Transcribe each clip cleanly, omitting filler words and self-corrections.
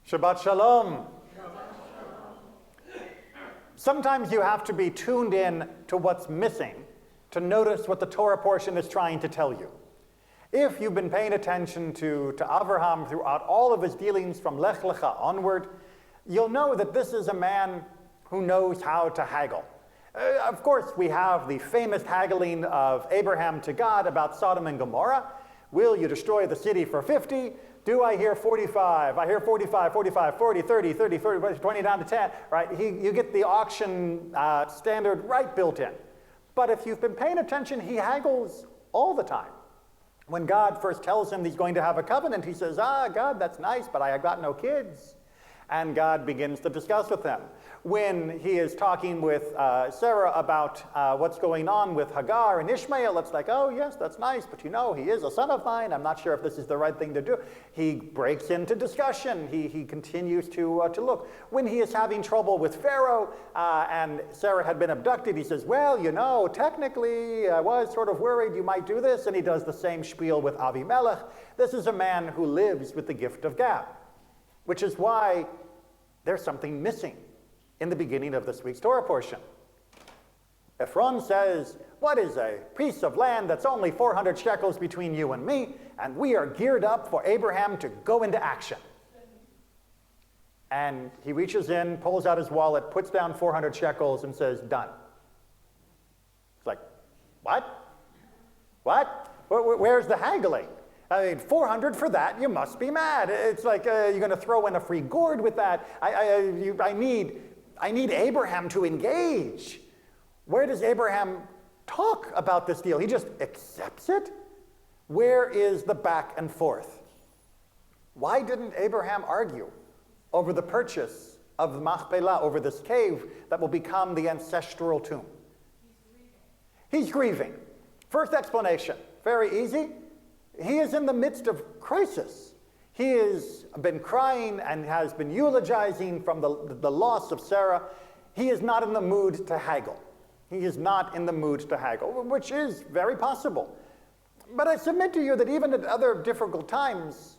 Shabbat Shalom. Sometimes you have to be tuned in to what's missing to notice what the Torah portion is trying to tell you. If you've been paying attention to Avraham throughout all of his dealings from Lech Lecha onward, you'll know that this is a man who knows how to haggle. Of course, we have the famous haggling of Abraham to God about Sodom and Gomorrah. Will you destroy the city for 50? Do I hear 45? I hear 45, 45, 40, 30, 30, 30, 20 down to 10, right? You get the auction standard right built in. But if you've been paying attention, he haggles all the time. When God first tells him he's going to have a covenant, he says, God, that's nice, but I have got no kids. And God begins to discuss with him. When he is talking with Sarah about what's going on with Hagar and Ishmael, it's like, oh yes, that's nice, but you know, he is a son of mine. I'm not sure if this is the right thing to do. He breaks into discussion. He continues to look. When he is having trouble with Pharaoh and Sarah had been abducted, he says, well, you know, technically I was sort of worried you might do this. And he does the same spiel with Avimelech. This is a man who lives with the gift of gab, which is why there's something missing in the beginning of this week's Torah portion. Ephron says, what is a piece of land that's only 400 shekels between you and me, and we are geared up for Abraham to go into action. And he reaches in, pulls out his wallet, puts down 400 shekels and says, done. It's like, what? What? Where's the haggling? I mean, 400 for that, you must be mad. It's like you're going to throw in a free gourd with that. I need Abraham to engage. Where does Abraham talk about this deal? He just accepts it? Where is the back and forth? Why didn't Abraham argue over the purchase of the Machpelah, over this cave that will become the ancestral tomb? He's grieving. First explanation, very easy. He is in the midst of crisis. He has been crying and has been eulogizing from the loss of Sarah. He is not in the mood to haggle. He is not in the mood to haggle, which is very possible. But I submit to you that even at other difficult times,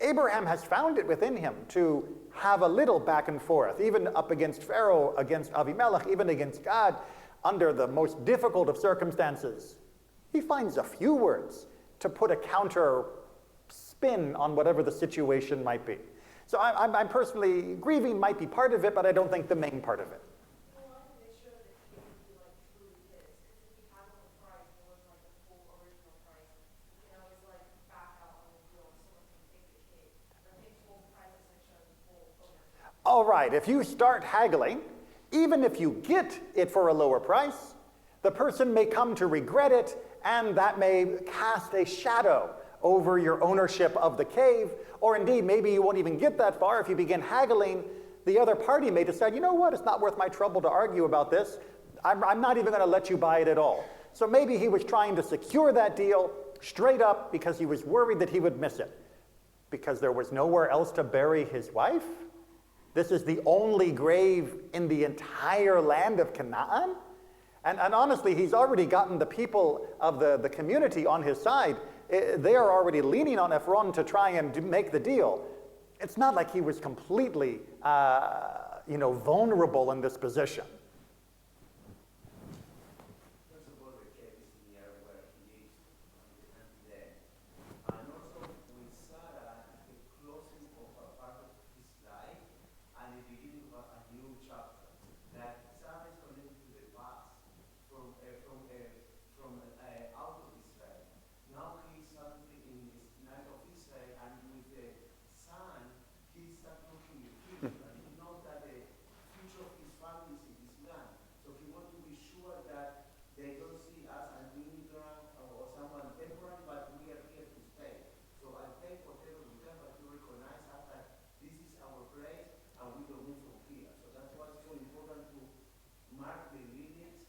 Abraham has found it within him to have a little back and forth, even up against Pharaoh, against Avimelech, even against God, under the most difficult of circumstances. He finds a few words to put a counter spin on whatever the situation might be. So I'm personally, grieving might be part of it, but I don't think the main part of it. Well, I want to make sure that he would be like truly his. Because if he had on the price, it was like the full original price. You know, it's like back out on the deal and someone can take the cake. I think full price is actually the full ownership. All right, if you start haggling, even if you get it for a lower price, the person may come to regret it, and that may cast a shadow over your ownership of the cave, or indeed, maybe you won't even get that far. If you begin haggling, the other party may decide, you know what, it's not worth my trouble to argue about this. I'm not even going to let you buy it at all. So maybe he was trying to secure that deal straight up because he was worried that he would miss it. Because there was nowhere else to bury his wife? This is the only grave in the entire land of Canaan? And honestly, he's already gotten the people of the community on his side. They are already leaning on Ephron to try and make the deal. It's not like he was completely, vulnerable in this position. First of all, the cave is near where he lives, and then, and also with Sarah, the closing of a part of his life, and the beginning of a new chapter. That Sarah is connected to the past from out of Israel. Now he is suddenly in this land of Israel, and with the son, he starts looking at the future, and he knows that the future of his family is in this land. So he wants to be sure that they don't see us as an immigrant or someone temporary, but we are here to stay. So I take whatever we can, but to recognize us that this is our place, and we don't move from here. So that's why it's so important to mark the lineage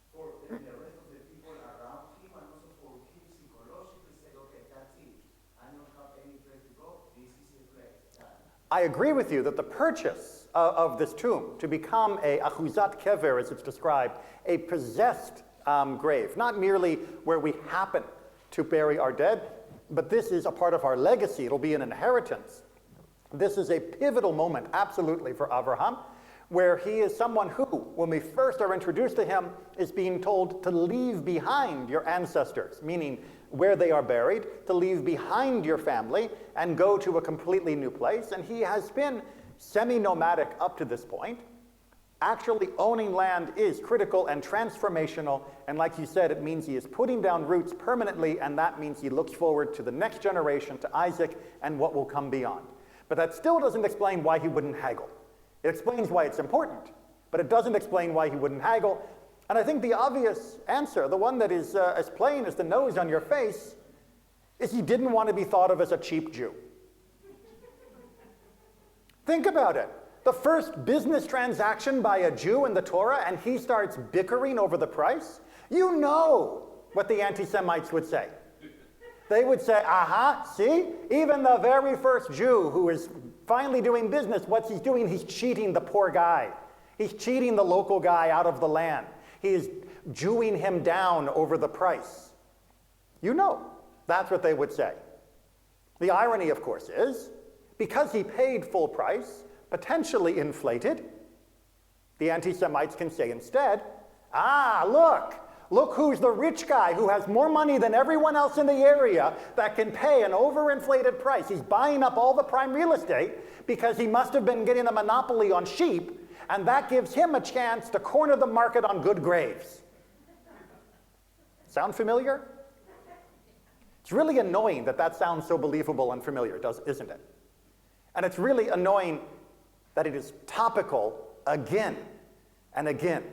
for the rest of the people around him, and also for him psychologically say, okay, that's it. I don't have any place to go. This is the place. I agree with you that the purchase of this tomb to become a achuzat kever, as it's described, a possessed grave, not merely where we happen to bury our dead, but this is a part of our legacy. It'll be an inheritance. This is a pivotal moment, absolutely, for Avraham, where he is someone who, when we first are introduced to him, is being told to leave behind your ancestors, meaning where they are buried, to leave behind your family and go to a completely new place. And he has been semi-nomadic up to this point. Actually, owning land is critical and transformational, and like you said, it means he is putting down roots permanently, and that means he looks forward to the next generation, to Isaac, and what will come beyond. But that still doesn't explain why he wouldn't haggle. It explains why it's important, but it doesn't explain why he wouldn't haggle. And I think the obvious answer, the one that is as plain as the nose on your face, is he didn't want to be thought of as a cheap Jew. Think about it. The first business transaction by a Jew in the Torah, and he starts bickering over the price. You know what the anti-Semites would say. They would say, aha, see? Even the very first Jew who is finally doing business, what's he doing? He's cheating the poor guy. He's cheating the local guy out of the land. He is Jewing him down over the price. You know, that's what they would say. The irony, of course, is because he paid full price, potentially inflated, the anti-Semites can say instead, look who's the rich guy who has more money than everyone else in the area that can pay an overinflated price. He's buying up all the prime real estate because he must have been getting a monopoly on sheep, and that gives him a chance to corner the market on good graves. Sound familiar? It's really annoying that sounds so believable and familiar, isn't it? And it's really annoying that it is topical again and again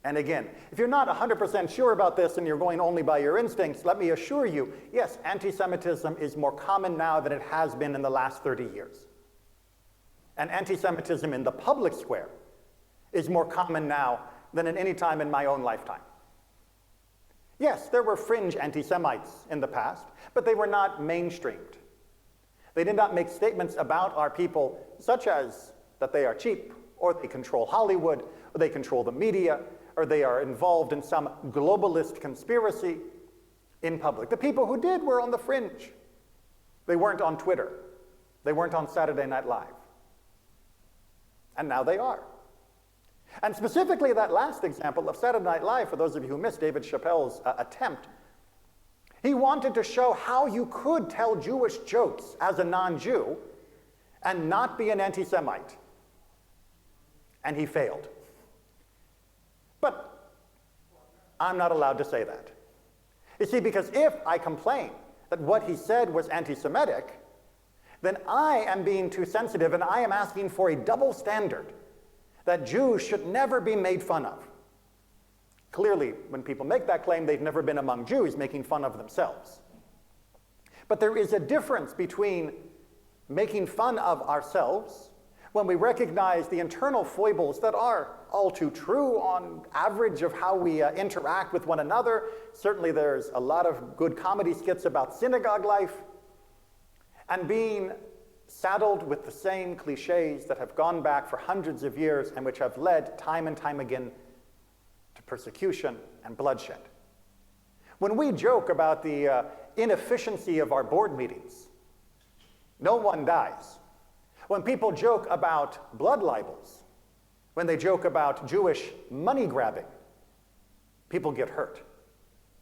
and again. If you're not 100% sure about this and you're going only by your instincts, let me assure you, yes, anti-Semitism is more common now than it has been in the last 30 years. And anti-Semitism in the public square is more common now than at any time in my own lifetime. Yes, there were fringe anti-Semites in the past, but they were not mainstreamed. They did not make statements about our people such as that they are cheap, or they control Hollywood, or they control the media, or they are involved in some globalist conspiracy in public. The people who did were on the fringe. They weren't on Twitter. They weren't on Saturday Night Live. And now they are. And specifically that last example of Saturday Night Live, for those of you who missed David Chappelle's attempt, he wanted to show how you could tell Jewish jokes as a non-Jew and not be an anti-Semite. And he failed. But I'm not allowed to say that. You see, because if I complain that what he said was anti-Semitic, then I am being too sensitive and I am asking for a double standard that Jews should never be made fun of. Clearly, when people make that claim, they've never been among Jews making fun of themselves. But there is a difference between making fun of ourselves when we recognize the internal foibles that are all too true on average of how we interact with one another. Certainly there's a lot of good comedy skits about synagogue life, and being saddled with the same cliches that have gone back for hundreds of years and which have led time and time again to persecution and bloodshed. When we joke about the inefficiency of our board meetings, no one dies. When people joke about blood libels, when they joke about Jewish money grabbing, people get hurt,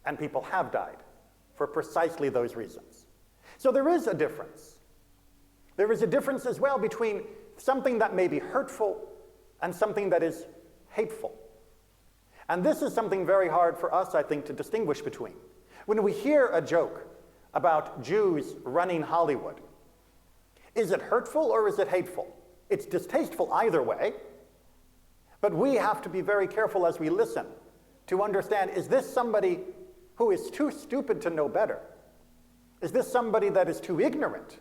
and people have died for precisely those reasons. So there is a difference. There is a difference as well between something that may be hurtful and something that is hateful. And this is something very hard for us, I think, to distinguish between. When we hear a joke about Jews running Hollywood, is it hurtful or is it hateful? It's distasteful either way, but we have to be very careful as we listen to understand, is this somebody who is too stupid to know better? Is this somebody that is too ignorant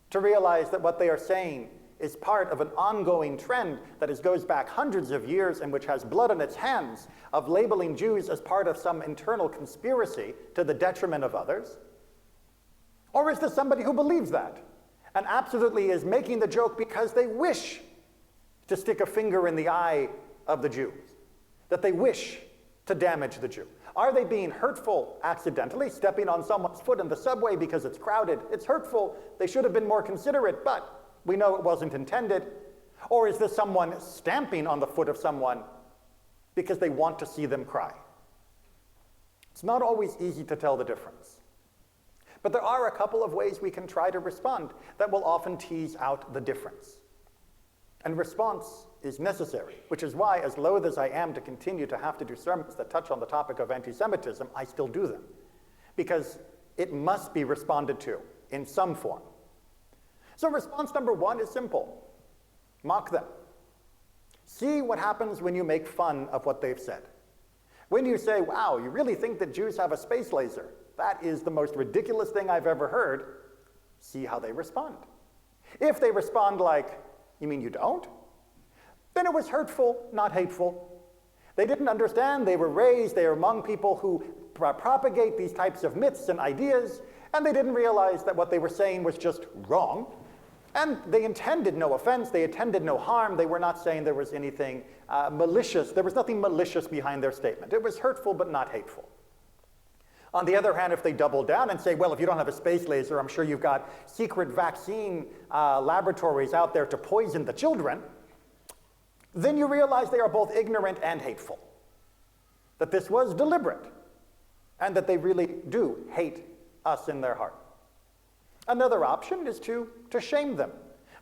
to realize that what they are saying is part of an ongoing trend that goes back hundreds of years and which has blood on its hands of labeling Jews as part of some internal conspiracy to the detriment of others? Or is this somebody who believes that and absolutely is making the joke because they wish to stick a finger in the eye of the Jews, that they wish to damage the Jew? Are they being hurtful accidentally, stepping on someone's foot in the subway because it's crowded? It's hurtful. They should have been more considerate, but We know it wasn't intended. Or is this someone stamping on the foot of someone because they want to see them cry? It's not always easy to tell the difference. But there are a couple of ways we can try to respond that will often tease out the difference. And response is necessary, which is why, as loath as I am to continue to have to do sermons that touch on the topic of anti-Semitism, I still do them. Because it must be responded to in some form. So response number one is simple. Mock them. See what happens when you make fun of what they've said. When you say, wow, you really think that Jews have a space laser? That is the most ridiculous thing I've ever heard. See how they respond. If they respond like, you mean you don't? Then it was hurtful, not hateful. They didn't understand. They were raised, they are among people who propagate these types of myths and ideas, and they didn't realize that what they were saying was just wrong. And they intended no offense, they intended no harm. They were not saying there was anything malicious. There was nothing malicious behind their statement. It was hurtful, but not hateful. On the other hand, if they double down and say, well, if you don't have a space laser, I'm sure you've got secret vaccine laboratories out there to poison the children, then you realize they are both ignorant and hateful. That this was deliberate, and that they really do hate us in their heart. Another option is to shame them.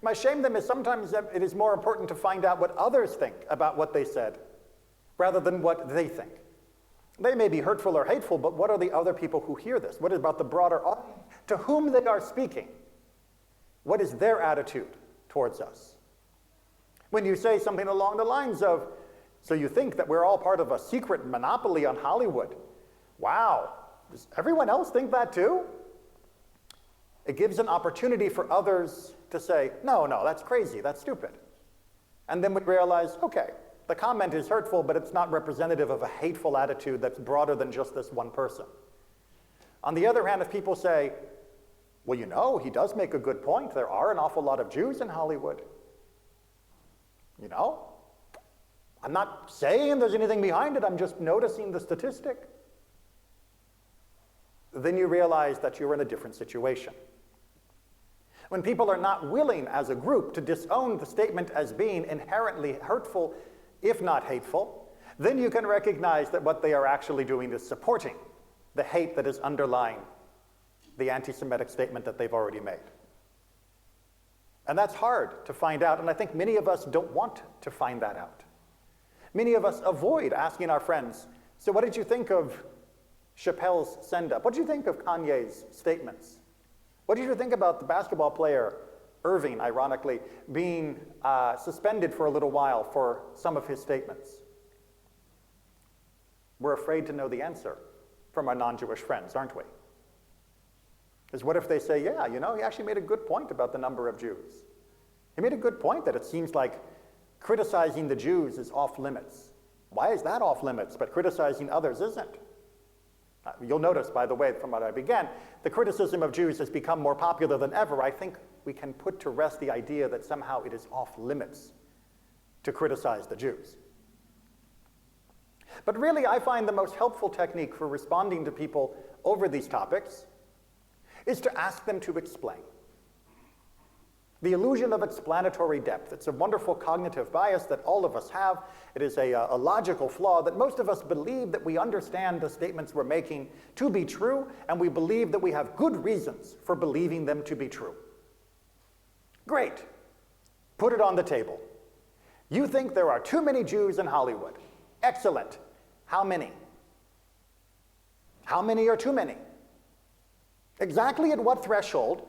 By shame them is sometimes it is more important to find out what others think about what they said, rather than what they think. They may be hurtful or hateful, but what are the other people who hear this? What is about the broader audience to whom they are speaking? What is their attitude towards us? When you say something along the lines of, so you think that we're all part of a secret monopoly on Hollywood? Wow, does everyone else think that too? It gives an opportunity for others to say, no, that's crazy, that's stupid. And then we realize, okay, the comment is hurtful, but it's not representative of a hateful attitude that's broader than just this one person. On the other hand, if people say, well, you know, he does make a good point. There are an awful lot of Jews in Hollywood. You know, I'm not saying there's anything behind it. I'm just noticing the statistic. Then you realize that you're in a different situation. When people are not willing as a group to disown the statement as being inherently hurtful, if not hateful, then you can recognize that what they are actually doing is supporting the hate that is underlying the anti-Semitic statement that they've already made. And that's hard to find out, and I think many of us don't want to find that out. Many of us avoid asking our friends, so what did you think of Chappelle's send-up? What did you think of Kanye's statements? What did you think about the basketball player, Irving, ironically, being suspended for a little while for some of his statements? We're afraid to know the answer from our non-Jewish friends, aren't we? Because what if they say, yeah, you know, he actually made a good point about the number of Jews. He made a good point that it seems like criticizing the Jews is off limits. Why is that off limits, but criticizing others isn't? You'll notice, by the way, from what I began, the criticism of Jews has become more popular than ever. I think we can put to rest the idea that somehow it is off limits to criticize the Jews. But really, I find the most helpful technique for responding to people over these topics is to ask them to explain. The illusion of explanatory depth. It's a wonderful cognitive bias that all of us have. It is a logical flaw that most of us believe that we understand the statements we're making to be true, and we believe that we have good reasons for believing them to be true. Great. Put it on the table. You think there are too many Jews in Hollywood. Excellent. How many? How many are too many? Exactly at what threshold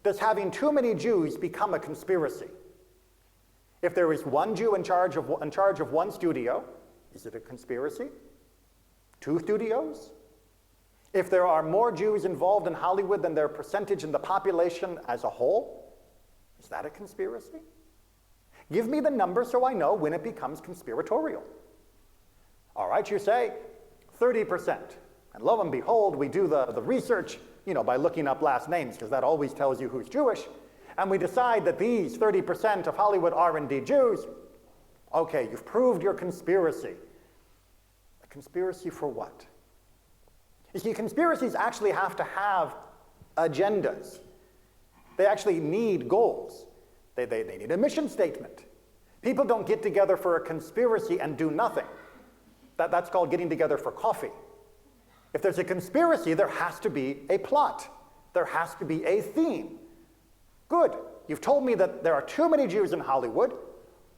does having too many Jews become a conspiracy? If there is one Jew in charge of one studio, is it a conspiracy? 2 studios? If there are more Jews involved in Hollywood than their percentage in the population as a whole, is that a conspiracy? Give me the number so I know when it becomes conspiratorial. All right, you say 30%. And lo and behold, we do the research, you know, by looking up last names, because that always tells you who's Jewish, and we decide that these 30% of Hollywood are indeed Jews. Okay, you've proved your conspiracy. A conspiracy for what? You see, conspiracies actually have to have agendas. They actually need goals. They need a mission statement. People don't get together for a conspiracy and do nothing. That's called getting together for coffee. If there's a conspiracy, there has to be a plot. There has to be a theme. Good. You've told me that there are too many Jews in Hollywood.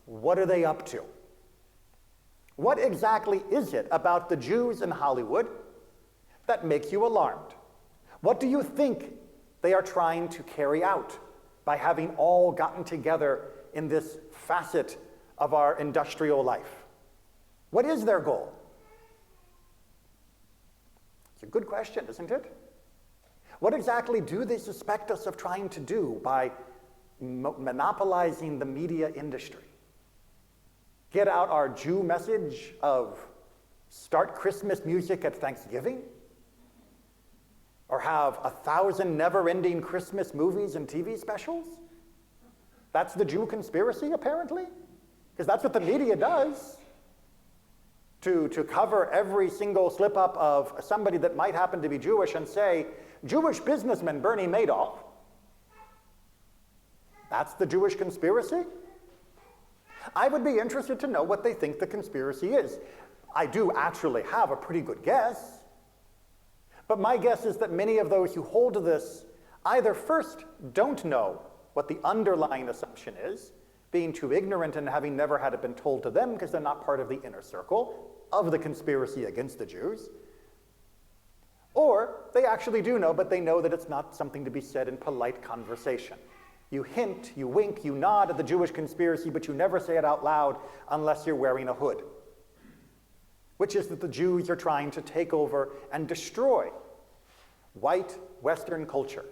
What are they up to? What exactly is it about the Jews in Hollywood that makes you alarmed? What do you think they are trying to carry out by having all gotten together in this facet of our industrial life? What is their goal? It's a good question, isn't it? What exactly do they suspect us of trying to do by monopolizing the media industry? Get out our Jew message of start Christmas music at Thanksgiving? Or have 1,000 never-ending Christmas movies and TV specials? That's the Jew conspiracy, apparently? Because that's what the media does. To cover every single slip-up of somebody that might happen to be Jewish and say, Jewish businessman Bernie Madoff. That's the Jewish conspiracy? I would be interested to know what they think the conspiracy is. I do actually have a pretty good guess. But my guess is that many of those who hold to this either first don't know what the underlying assumption is, being too ignorant and having never had it been told to them because they're not part of the inner circle of the conspiracy against the Jews, or they actually do know, but they know that it's not something to be said in polite conversation. You hint, you wink, you nod at the Jewish conspiracy, but you never say it out loud unless you're wearing a hood, which is that the Jews are trying to take over and destroy white Western culture.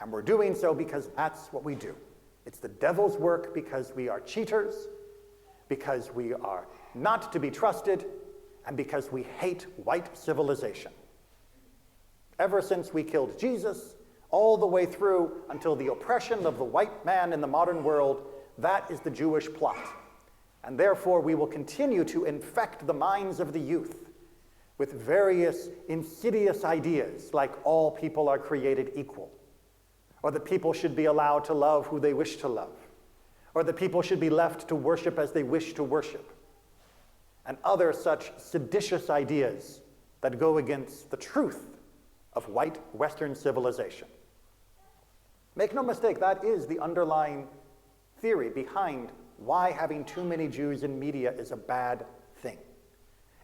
And we're doing so because that's what we do. It's the devil's work because we are cheaters, because we are not to be trusted, and because we hate white civilization. Ever since we killed Jesus, all the way through until the oppression of the white man in the modern world, that is the Jewish plot. And therefore, we will continue to infect the minds of the youth with various insidious ideas like all people are created equal, or that people should be allowed to love who they wish to love, or that people should be left to worship as they wish to worship, and other such seditious ideas that go against the truth of white Western civilization. Make no mistake, that is the underlying theory behind why having too many Jews in media is a bad thing.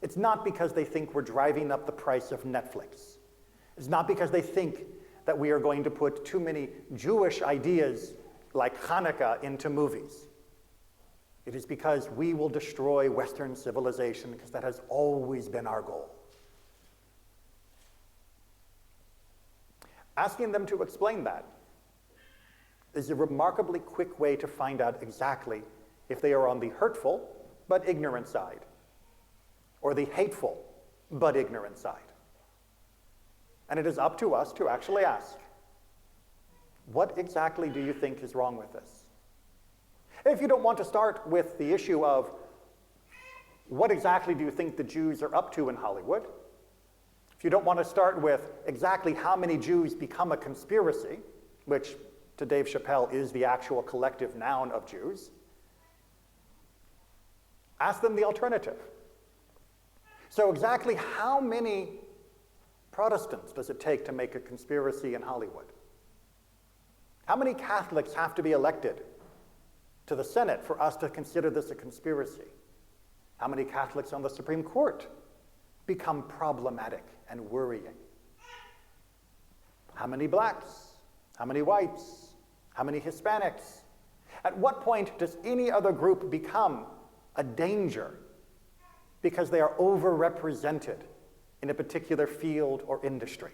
It's not because they think we're driving up the price of Netflix. It's not because they think that we are going to put too many Jewish ideas like Hanukkah into movies. It is because we will destroy Western civilization, because that has always been our goal. Asking them to explain that is a remarkably quick way to find out exactly if they are on the hurtful but ignorant side, or the hateful but ignorant side. And it is up to us to actually ask, what exactly do you think is wrong with this? If you don't want to start with the issue of what exactly do you think the Jews are up to in Hollywood, if you don't want to start with exactly how many Jews become a conspiracy, which to Dave Chappelle is the actual collective noun of Jews, ask them the alternative. So exactly how many Protestants does it take to make a conspiracy in Hollywood? How many Catholics have to be elected to the Senate for us to consider this a conspiracy? How many Catholics on the Supreme Court become problematic and worrying? How many blacks? How many whites? How many Hispanics? At what point does any other group become a danger because they are overrepresented in a particular field or industry?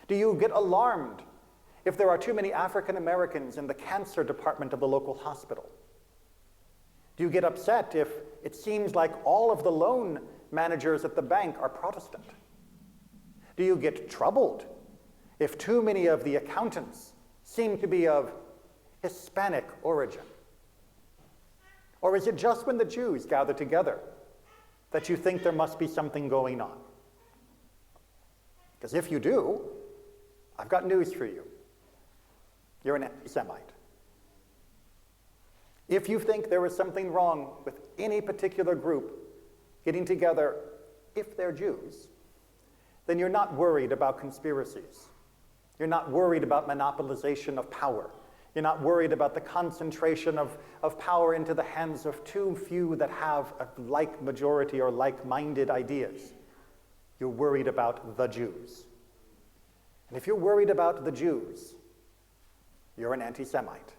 Do you get alarmed if there are too many African Americans in the cancer department of the local hospital? Do you get upset if it seems like all of the loan managers at the bank are Protestant? Do you get troubled if too many of the accountants seem to be of Hispanic origin? Or is it just when the Jews gather together that you think there must be something going on? Because if you do, I've got news for you. You're an anti-Semite. If you think there is something wrong with any particular group getting together, if they're Jews, then you're not worried about conspiracies. You're not worried about monopolization of power. You're not worried about the concentration of power into the hands of too few that have a like majority or like-minded ideas. You're worried about the Jews. And if you're worried about the Jews, you're an anti-Semite.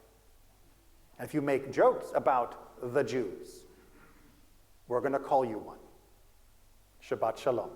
And if you make jokes about the Jews, we're going to call you one. Shabbat Shalom.